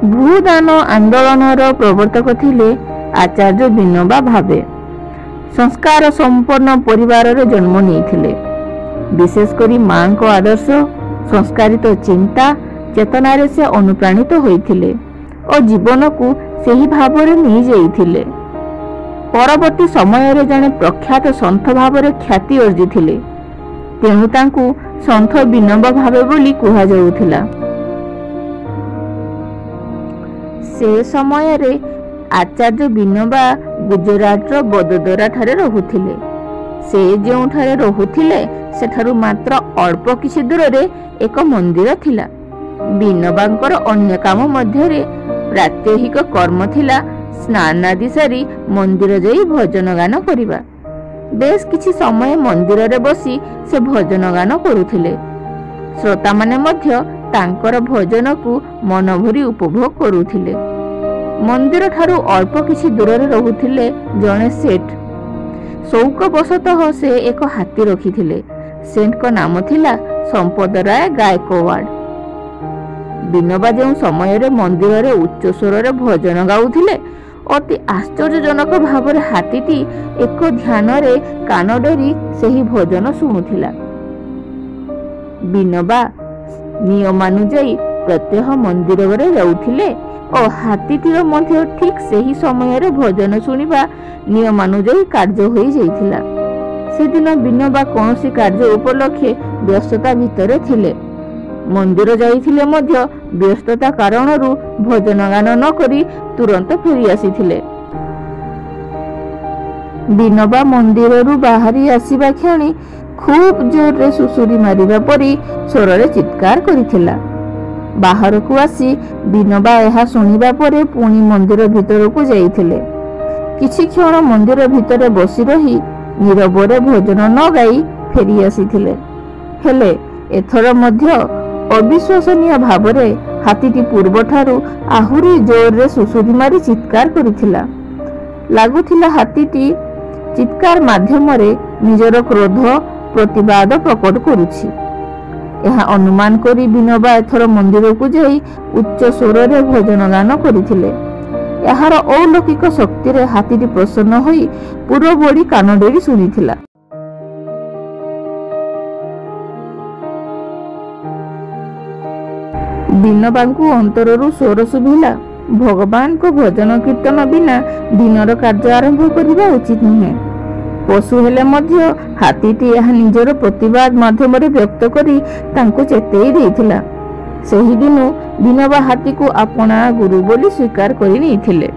भूदान आंदोलनर प्रवर्तक थिले आचार्य विनोबा भावे। संस्कार संपन्न परिवार जन्म नहीं, विशेषकर मां को आदर्श संस्कारित चिंता चेतनारे से अनुप्राणित होइथिले और जीवन को सही भाव नहीं जाइथिले। परवर्ती समय रे जने प्रख्यात संत भाव ख्याति अर्जिथिले, तेणु तांकु संत विनोबा भावे बोली कुहा जाउथिला। से समय रे आचार्य विनोबा गुजरात रो बदोदरा ठारे रहुथिले। से जोठारे रहुथिले सेठारु मात्र अल्प किछि दूर रे एक मंदिर थिला। विनोबांकर अन्य काम मध्यरे प्रात्यहिक कर्म थिला स्नान आदि सारी मंदिर जाई भजन गान करिबा। बेस किछि समय मंदिर रे बसी से भजन गान करुथिले। श्रोता माने मध्य तांकर भजन को मन भरी उपभोग करुथिले। मंदिर ठारू अल्प किछि दूर रे रहुथिले जणे सेठ। शौकवशतः से एक हाथी रखिथिले। सेठ को नाम थिला संपद राय गायकवाड़। विनोबा जो समय रे मंदिर रे उच्च स्वर रे भजन गाउथिले, अति आश्चर्यजनक भाव रे हाथीटी एक ध्यान रे कान डेरी सेही भजन शुणुथिला। विनोबा नियमानुଯାୟୀ प्रत्यह मंदिर रे जाउथिले और हाथीटीर मध्य ठीक सही समय रे भजन शुणिबा नियमानुଯାୟୀ कार्य होई जाइथिला। से दिन विनोबा कौनसी कार्य उपलक्षे व्यस्तता भितरे थिले। मंदिर जाइथिले मध्य व्यस्तता कारणरू भजन गान न करी तुरंत फेरी आसीथिले। विनोबा मंदिररू बाहरी आसीबा क्षणी खूब जोर रे सुसुरी मारिबा परी स्वर रे चित्कार करिथिला। बाहर को आसी विनोबा यह शुणिबा परे पुणी मंदिर भितर को जाइथिले। किछि क्षण मंदिर भितर बसी रही नीरवरे भजन न गाई फेरी आसीथिले। हेले एथर मध्य अविश्वसनीय भावरे हाथीटी पूर्व ठारू आहुरी जोर रे सुसुरी मारी चित्कार करिथिला। लागुथिला हाथीटी चित्कार माध्यम रे निजर क्रोध प्रतिवाद प्रकट करुछि। यह अनुमान करी विनोबा एथर मंदिर को जाई उच्च स्वर रे भजन गान करिथिले। यार अलौकिक शक्ति रे हाथीटी प्रसन्न होई पूर्व बड़ी कान डेरी सुनिथिला। विनोबांकु अंतररू स्वर शुभिला, भगवान को भजन कीर्तन बिना दिनर कार्य आरंभ करिबा उचित नुहे। पशु हेले मध्य हाथीटी यह निजर प्रतिवाद माध्यम रे व्यक्त करी तांको चेतई देइथिला। सेही दिनु विनोबा हाथी को अपना गुरु बोली स्वीकार करि नैथिले।